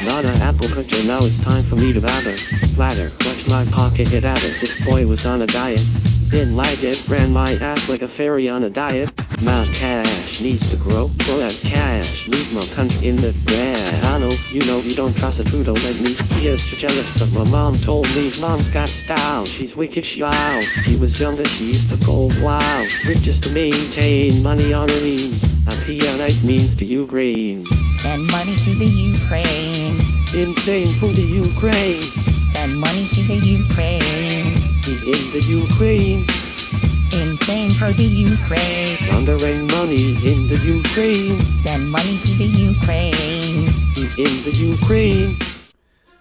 Not an apple cookie, now it's time for me to batter. Platter, watch my pocket hit at it. This boy was on a diet. Didn't like it, ran my ass like a fairy on a diet. My cash needs to grow that cash leaves my country in the grass. I know, you don't trust a Trudeau like me. He is jealous, but my mom told me mom's got style. She's wicked shy. She was younger, she used to go wild. Riches to maintain, money on her lean. And PLA means to Ukraine. Send money to the Ukraine. Insane for the Ukraine. Send money to the Ukraine. In the Ukraine. Insane for the Ukraine. Laundering money in the Ukraine. Send money to the Ukraine. In the Ukraine.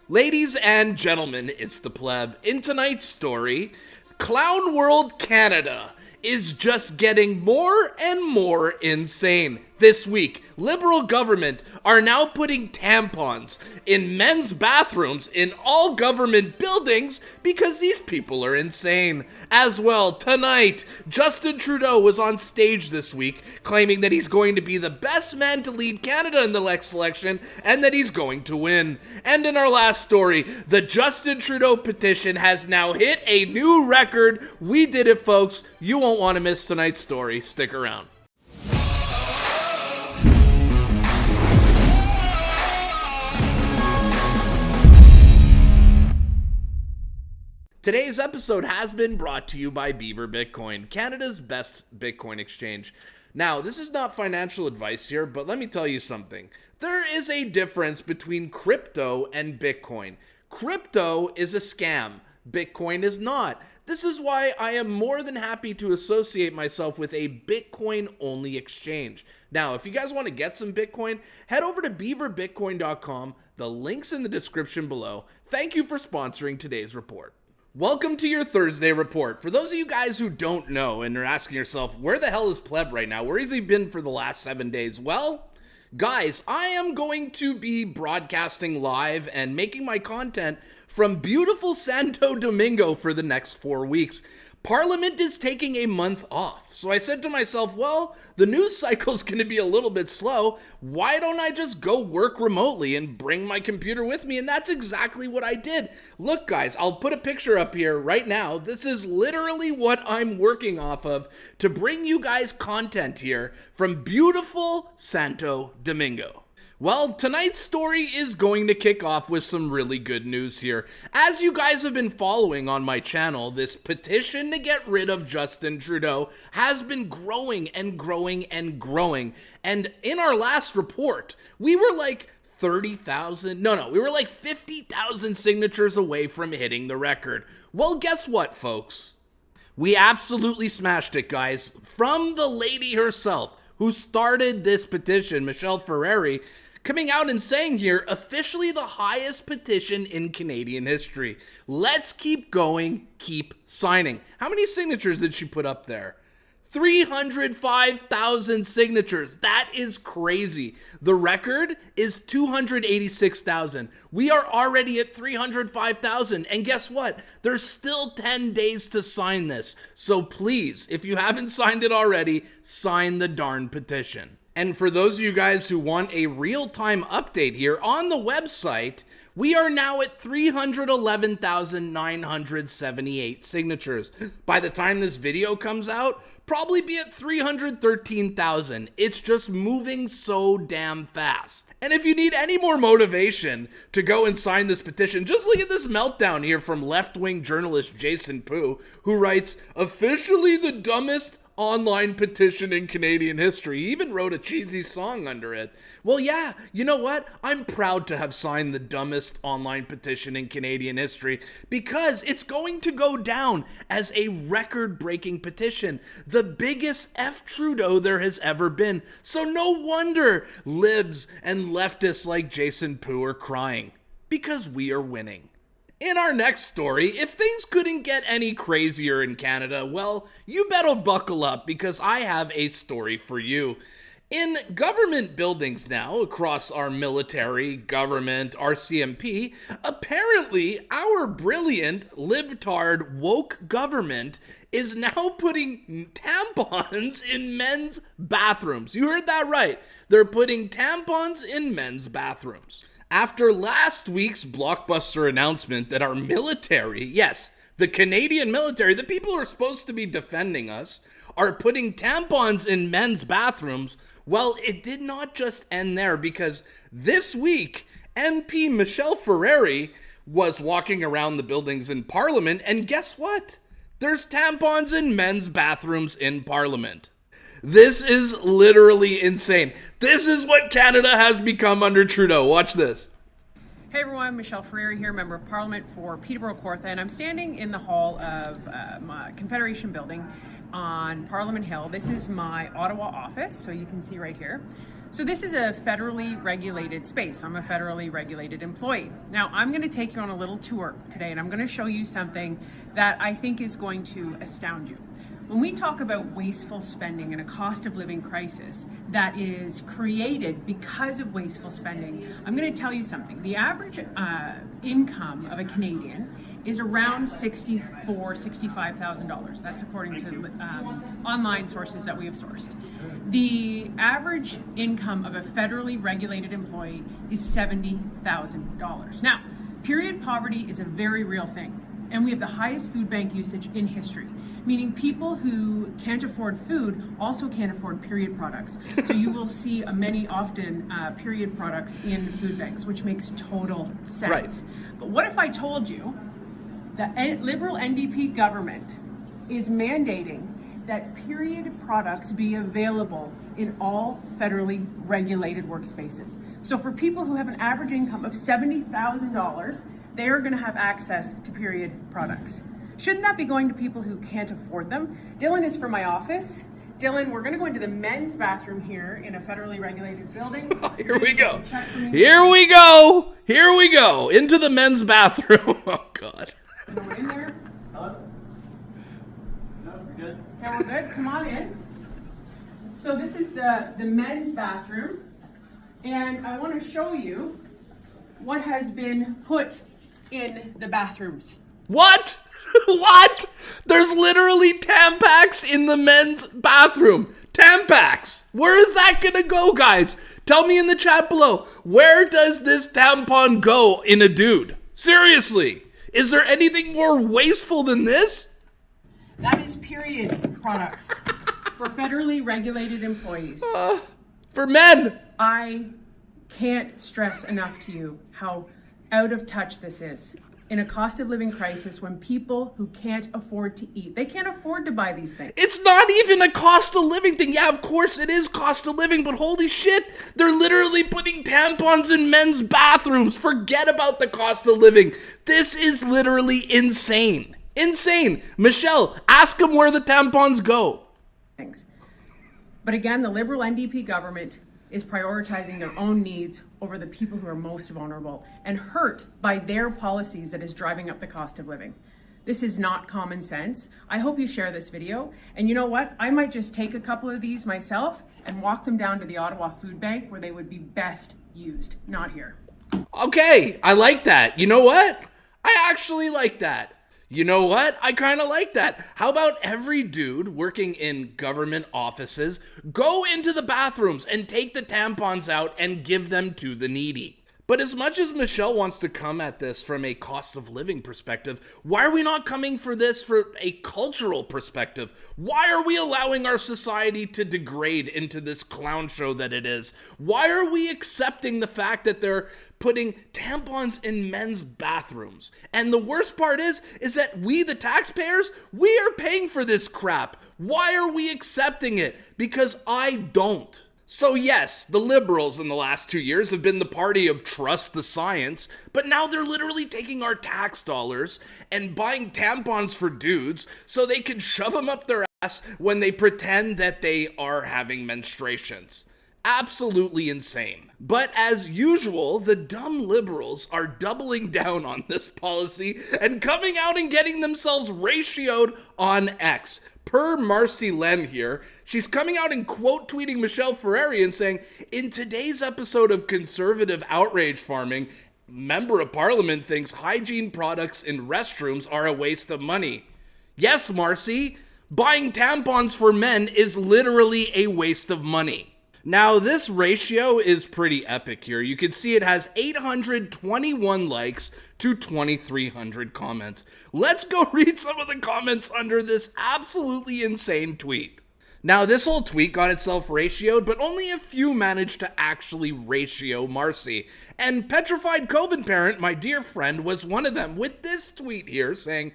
Ladies and gentlemen, it's the Pleb. In tonight's story, Clown World Canada is just getting more and more insane. This week, Liberal government are now putting tampons in men's bathrooms in all government buildings because these people are insane. As well, tonight, Justin Trudeau was on stage this week claiming that he's going to be the best man to lead Canada in the next election and that he's going to win. And in our last story, the Justin Trudeau petition has now hit a new record. We did it, folks. You won't want to miss tonight's story. Stick around. Today's episode has been brought to you by Beaver Bitcoin, Canada's best Bitcoin exchange. Now, this is not financial advice here, but let me tell you something. There is a difference between crypto and Bitcoin. Crypto is a scam. Bitcoin is not. This is why I am more than happy to associate myself with a Bitcoin-only exchange. Now, if you guys want to get some Bitcoin, head over to beaverbitcoin.com. The link's in the description below. Thank you for sponsoring today's report. Welcome to your Thursday report. For those of you guys who don't know and are asking yourself, where the hell is Pleb right now? Where has he been for the last 7 days? Well, guys, I am going to be broadcasting live and making my content from beautiful Santo Domingo for the next 4 weeks. Parliament is taking a month off. So I said to myself, well, the news cycle's going to be a little bit slow. Why don't I just go work remotely and bring my computer with me? And that's exactly what I did. Look, guys, I'll put a picture up here right now. This is literally what I'm working off of to bring you guys content here from beautiful Santo Domingo. Well, tonight's story is going to kick off with some really good news here. As you guys have been following on my channel, this petition to get rid of Justin Trudeau has been growing and growing and growing. And in our last report, we were like 30,000, we were like 50,000 signatures away from hitting the record. Well, guess what, folks? We absolutely smashed it, guys. From the lady herself who started this petition, Michelle Ferreri, coming out and saying here, officially the highest petition in Canadian history. Let's keep going, keep signing. How many signatures did she put up there? 305,000 signatures. That is crazy. The record is 286,000. We are already at 305,000. And guess what? There's still 10 days to sign this. So please, if you haven't signed it already, sign the darn petition. And for those of you guys who want a real-time update here, on the website, we are now at 311,978 signatures. By the time this video comes out, probably be at 313,000. It's just moving so damn fast. And if you need any more motivation to go and sign this petition, just look at this meltdown here from left-wing journalist Jason Poo, who writes, officially the dumbest online petition in Canadian history. He even wrote a cheesy song under it. Well, yeah, you know what? I'm proud to have signed the dumbest online petition in Canadian history because it's going to go down as a record-breaking petition, the biggest F Trudeau there has ever been. So no wonder libs and leftists like Jason Poo are crying, because we are winning. In our next story, if things couldn't get any crazier in Canada, well, you better buckle up because I have a story for you. In government buildings now, across our military, government, RCMP, apparently our brilliant, libtard, woke government is now putting tampons in men's bathrooms. You heard that right. They're putting tampons in men's bathrooms. After last week's blockbuster announcement that our military, yes, the Canadian military, the people who are supposed to be defending us, are putting tampons in men's bathrooms, well, it did not just end there, because this week, MP Michelle Ferreri was walking around the buildings in Parliament, and guess what? There's tampons in men's bathrooms in Parliament. This is literally insane. This is what Canada has become under Trudeau. Watch this. Hey everyone, Michelle Ferreri here, Member of Parliament for Peterborough-Kawartha, and I'm standing in the hall of my Confederation building on Parliament Hill. This is my Ottawa office, so you can see right here. So this is a federally regulated space. I'm a federally regulated employee. Now I'm going to take you on a little tour today, and I'm going to show you something that I think is going to astound you. When we talk about wasteful spending and a cost of living crisis that is created because of wasteful spending, I'm going to tell you something. The average income of a Canadian is around $64,000, $65,000. That's according to online sources that we have sourced. The average income of a federally regulated employee is $70,000. Now, period poverty is a very real thing, and we have the highest food bank usage in history, meaning people who can't afford food also can't afford period products. So you will see often period products in food banks, which makes total sense. Right. But what if I told you the Liberal NDP government is mandating that period products be available in all federally regulated workspaces? So for people who have an average income of $70,000, they are going to have access to period products. Shouldn't that be going to people who can't afford them? Dylan is from my office. Dylan, we're going to go into the men's bathroom here in a federally regulated building. Here we go. Here we go. Here we go. Into the men's bathroom. Oh, God. We're in there. Hello? No, we're good. Okay, we're good. Come on in. So this is the men's bathroom. And I want to show you what has been put in the bathrooms. What? What? There's literally Tampax in the men's bathroom. Tampax. Where is that gonna go, guys? Tell me in the chat below. Where does this tampon go in a dude? Seriously. Is there anything more wasteful than this? That is period products for federally regulated employees. For men. I can't stress enough to you how out of touch this is. In a cost of living crisis, when people who can't afford to eat, they can't afford to buy these things. It's not even a cost of living thing. Yeah, of course it is cost of living, but holy shit, they're literally putting tampons in men's bathrooms. Forget about the cost of living. This is literally insane. Insane. Michelle, ask them where the tampons go. Thanks. But again, the Liberal NDP government is prioritizing their own needs over the people who are most vulnerable and hurt by their policies that is driving up the cost of living. This is not common sense. I hope you share this video. And you know what? I might just take a couple of these myself and walk them down to the Ottawa Food Bank where they would be best used, not here. Okay, I like that. You know what? I actually like that. You know what? I kind of like that. How about every dude working in government offices go into the bathrooms and take the tampons out and give them to the needy? But as much as Michelle wants to come at this from a cost of living perspective, why are we not coming for this for a cultural perspective? Why are we allowing our society to degrade into this clown show that it is? Why are we accepting the fact that they're putting tampons in men's bathrooms? And the worst part is that we, the taxpayers, we are paying for this crap. Why are we accepting it? Because I don't. So yes, the Liberals in the last 2 years have been the party of trust the science, but now they're literally taking our tax dollars and buying tampons for dudes so they can shove them up their ass when they pretend that they are having menstruations. Absolutely insane. But as usual, the dumb Liberals are doubling down on this policy and coming out and getting themselves ratioed on X. Per Marcy Len here, she's coming out and quote tweeting Michelle Ferreri and saying, in today's episode of conservative outrage farming, Member of Parliament thinks hygiene products in restrooms are a waste of money. Yes, Marcy, buying tampons for men is literally a waste of money. Now, this ratio is pretty epic here. You can see it has 821 likes to 2,300 comments. Let's go read some of the comments under this absolutely insane tweet. Now, this whole tweet got itself ratioed, but only a few managed to actually ratio Marcy. And Petrified COVID Parent, my dear friend, was one of them with this tweet here saying,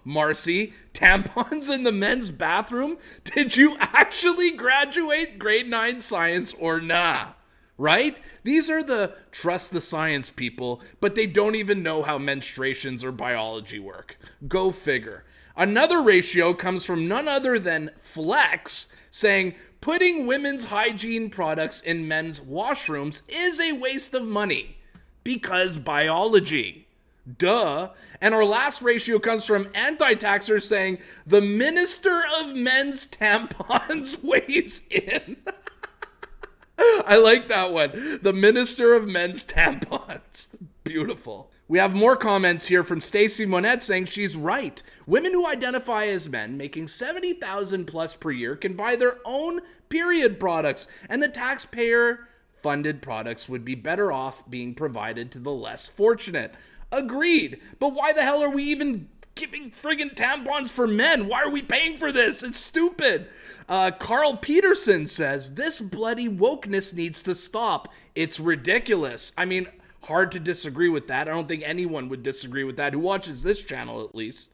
Marcy, tampons in the men's bathroom? Did you actually graduate grade 9 science or nah? Right? These are the trust the science people, but they don't even know how menstruations or biology work. Go figure. Another ratio comes from none other than Flex, saying putting women's hygiene products in men's washrooms is a waste of money because biology. Duh. And our last ratio comes from Anti-Taxer saying the Minister of Men's Tampons weighs in. I like that one. The Minister of Men's Tampons. Beautiful. We have more comments here from Stacey Monette saying she's right. Women who identify as men making $70,000 plus per year can buy their own period products, and the taxpayer funded products would be better off being provided to the less fortunate. Agreed. But why the hell are we even giving friggin' tampons for men? Why are we paying for this? It's stupid. Carl Peterson says, this bloody wokeness needs to stop. It's ridiculous. I mean, hard to disagree with that. I don't think anyone would disagree with that who watches this channel, at least.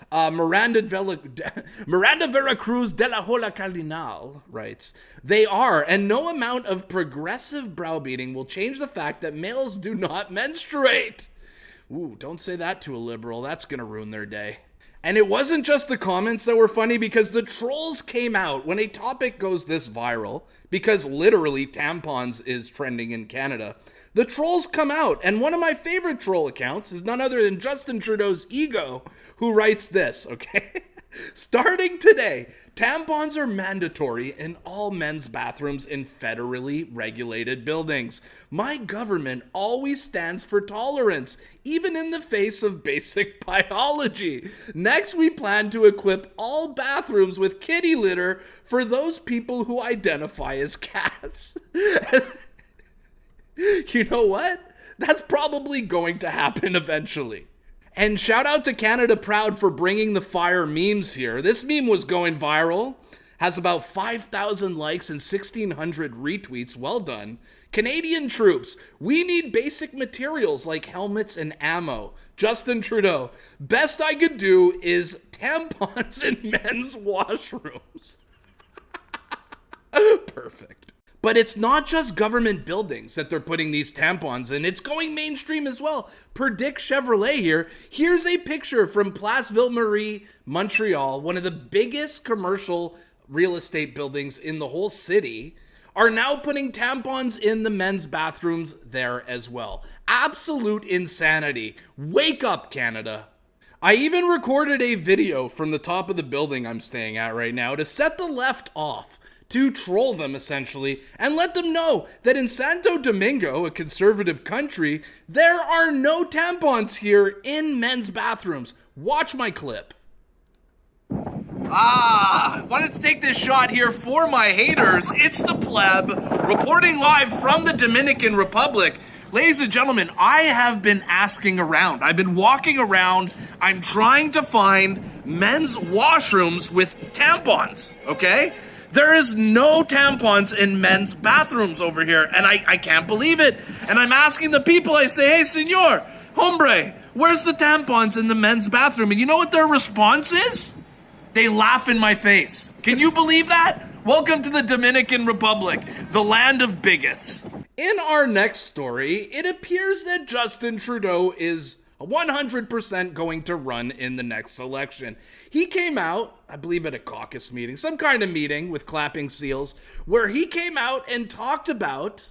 Miranda Veracruz de la Hola Cardinal writes, they are, and no amount of progressive browbeating will change the fact that males do not menstruate. Ooh, don't say that to a liberal. That's going to ruin their day. And it wasn't just the comments that were funny, because the trolls came out when a topic goes this viral, because literally tampons is trending in Canada. The trolls come out, and one of my favorite troll accounts is none other than Justin Trudeau's ego, who writes this, okay? Starting today, tampons are mandatory in all men's bathrooms in federally regulated buildings. My government always stands for tolerance, even in the face of basic biology. Next, we plan to equip all bathrooms with kitty litter for those people who identify as cats. You know what? That's probably going to happen eventually. And shout out to Canada Proud for bringing the fire memes here. This meme was going viral, has about 5,000 likes and 1,600 retweets. Well done. Canadian troops, we need basic materials like helmets and ammo. Justin Trudeau, best I could do is tampons in men's washrooms. Perfect. But it's not just government buildings that they're putting these tampons in. It's going mainstream as well. Predict Chevrolet here. Here's a picture from Place Ville-Marie, Montreal, one of the biggest commercial real estate buildings in the whole city, are now putting tampons in the men's bathrooms there as well. Absolute insanity. Wake up, Canada. I even recorded a video from the top of the building I'm staying at right now to set the left off, to troll them essentially, and let them know that in Santo Domingo, a conservative country, there are no tampons here in men's bathrooms. Watch my clip. Wanted to take this shot here for my haters. It's the Pleb, reporting live from the Dominican Republic. Ladies and gentlemen, I have been asking around. I've been walking around. I'm trying to find men's washrooms with tampons, okay? There is no tampons in men's bathrooms over here, and I can't believe it. And I'm asking the people, I say, hey, senor, hombre, where's the tampons in the men's bathroom? And you know what their response is? They laugh in my face. Can you believe that? Welcome to the Dominican Republic, the land of bigots. In our next story, it appears that Justin Trudeau is 100% going to run in the next election. He came out, I believe at a caucus meeting, some kind of meeting with clapping seals, where he came out and talked about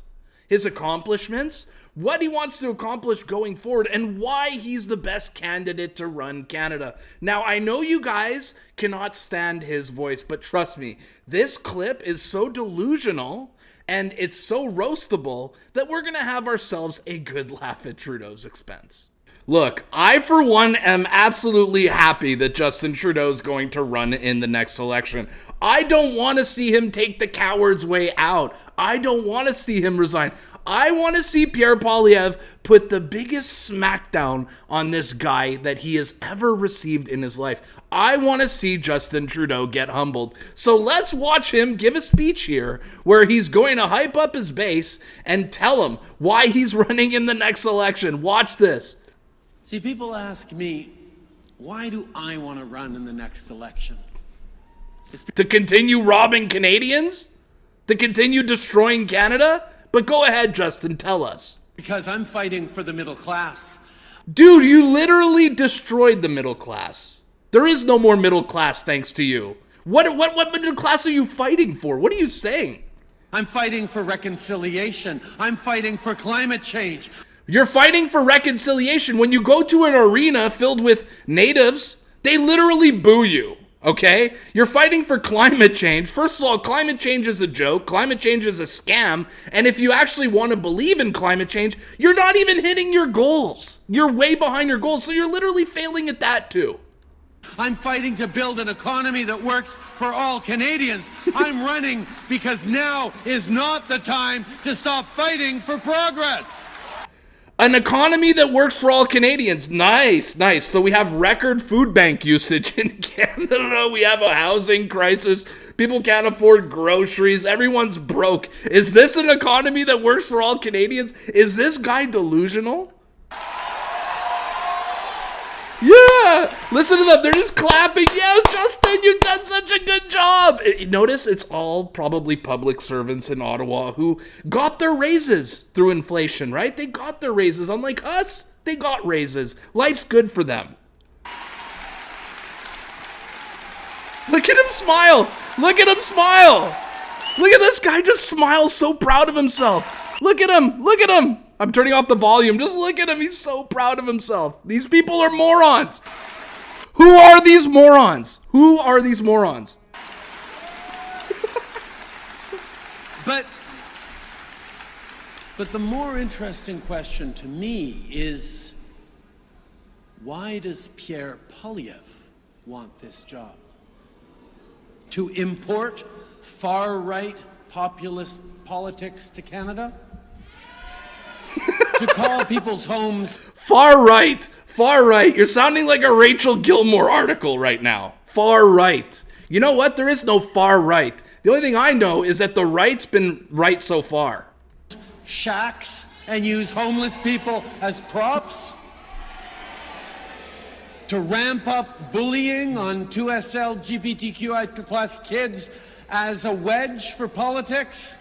his accomplishments, what he wants to accomplish going forward, and why he's the best candidate to run Canada. Now, I know you guys cannot stand his voice, but trust me, this clip is so delusional and it's so roastable that we're going to have ourselves a good laugh at Trudeau's expense. Look, I for one am absolutely happy that Justin Trudeau is going to run in the next election. I don't want to see him take the coward's way out. I don't want to see him resign. I want to see Pierre Poilievre put the biggest smackdown on this guy that he has ever received in his life. I want to see Justin Trudeau get humbled. So let's watch him give a speech here where he's going to hype up his base and tell him why he's running in the next election. Watch this. See, people ask me, why do I want to run in the next election? To continue robbing Canadians? To continue destroying Canada? But go ahead, Justin, tell us. Because I'm fighting for the middle class. Dude, you literally destroyed the middle class. There is no more middle class thanks to you. What middle class are you fighting for? What are you saying? I'm fighting for reconciliation. I'm fighting for climate change. You're fighting for reconciliation. When you go to an arena filled with natives, they literally boo you, okay? You're fighting for climate change. First of all, climate change is a joke. Climate change is a scam. And if you actually want to believe in climate change, you're not even hitting your goals. You're way behind your goals, so you're literally failing at that too. I'm fighting to build an economy that works for all Canadians. I'm running because now is not the time to stop fighting for progress. An economy that works for all Canadians. Nice, nice. So we have record food bank usage in Canada. We have a housing crisis. People can't afford groceries. Everyone's broke. Is this an economy that works for all Canadians? Is this guy delusional? Yeah, listen to them. They're just clapping. Yeah, Justin, you've done such a good job. Notice it's all probably public servants in Ottawa who got their raises through inflation, right? They got their raises. Unlike us, they got raises. Life's good for them. Look at him smile. Look at him smile. Look at this guy just smiles so proud of himself. Look at him. Look at him. I'm turning off the volume. Just look at him. He's so proud of himself. These people are morons. Who are these morons? Who are these morons? But the more interesting question to me is, why does Pierre Poilievre want this job? To import far-right populist politics to Canada? To call people's homes Far right. Far right. You're sounding like a Rachel Gilmore article right now. Far right. You know what? There is no far right. The only thing I know is that the right's been right so far. shacks and use homeless people as props? To ramp up bullying on 2SL LGBTQI plus kids as a wedge for politics?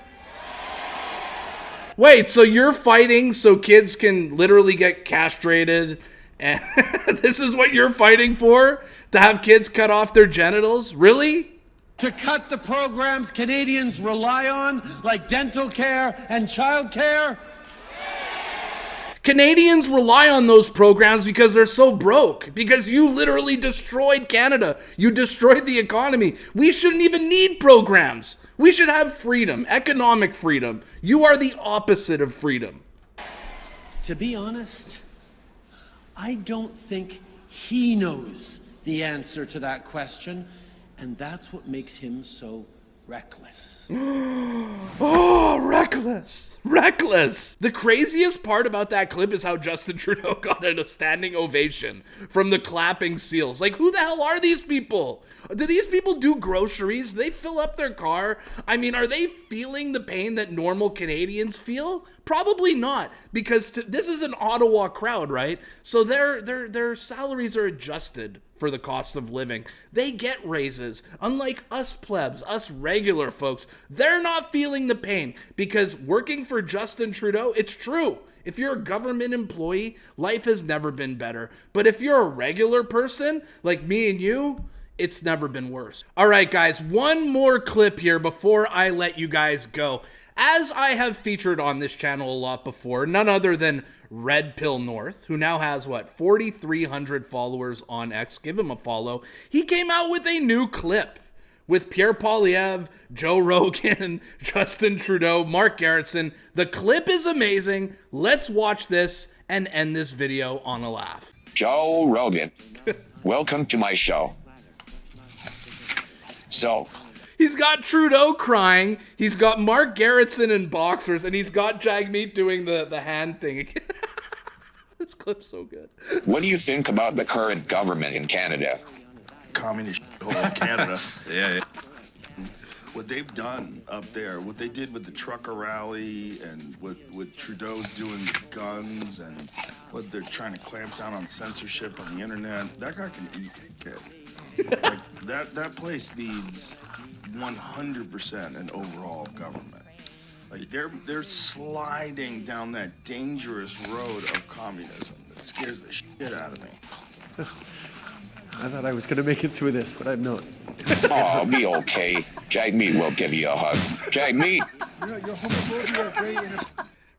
Wait, so you're fighting so kids can literally get castrated, and this is what you're fighting for? To have kids cut off their genitals? Really? To cut the programs Canadians rely on, like dental care and child care? Canadians rely on those programs because they're so broke. Because you literally destroyed Canada. You destroyed the economy. We shouldn't even need programs. We should have freedom, economic freedom. You are the opposite of freedom. To be honest, I don't think he knows the answer to that question, and that's what makes him so reckless. Oh, reckless. Reckless. The craziest part about that clip is how Justin Trudeau got a standing ovation from the clapping seals. Like, who the hell are these people? Do these people do groceries? Do they fill up their car? I mean, are they feeling the pain that normal Canadians feel? Probably not, because this is an Ottawa crowd, right? So their salaries are adjusted for the cost of living. They get raises. Unlike us plebs, us regular folks, they're not feeling the pain because working for Justin Trudeau, it's true. If you're a government employee, life has never been better. But if you're a regular person like me and you, it's never been worse. All right, guys, one more clip here before I let you guys go. As I have featured on this channel a lot before, none other than Red Pill North, who now has, 4,300 followers on X. Give him a follow. He came out with a new clip with Pierre Poilievre, Joe Rogan, Justin Trudeau, Mark Garretson. The clip is amazing. Let's watch this and end this video on a laugh. Joe Rogan, welcome to my show. So, He's got Trudeau crying, he's got Mark Garrettson in boxers, and he's got Jagmeet doing the hand thing. This clip's so good. what do you think about the current government in Canada? Communist whole of Canada. Yeah. What they've done up there, what they did with the trucker rally, and what Trudeau's doing with guns, and what they're trying to clamp down on censorship on the internet, that guy can eat it. Like, that place needs 100% an overhaul of government. Like they're sliding down that dangerous road of communism that scares the shit out of me. I thought I was going to make it through this, but I'm not. Oh, I'll be okay. Jagmeet will give you a hug. Jagmeet!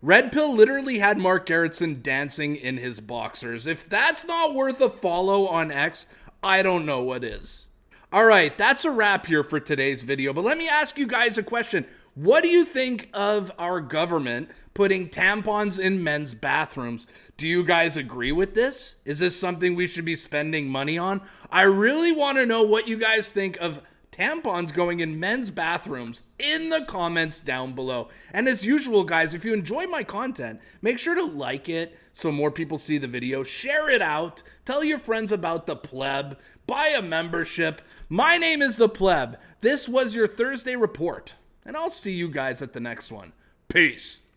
Red Pill literally had Mark Garrettson dancing in his boxers. If that's not worth a follow on X, I don't know what is. Alright, that's a wrap here for today's video, but let me ask you guys a question. What do you think of our government putting tampons in men's bathrooms? Do you guys agree with this? Is this something we should be spending money on? I really want to know what you guys think of tampons going in men's bathrooms in the comments down below. And as usual, guys, if you enjoy my content, make sure to like it so more people see the video, share it out, tell your friends about the Pleb, buy a membership. My name is the Pleb. This was your Thursday report, and I'll see you guys at the next one. Peace.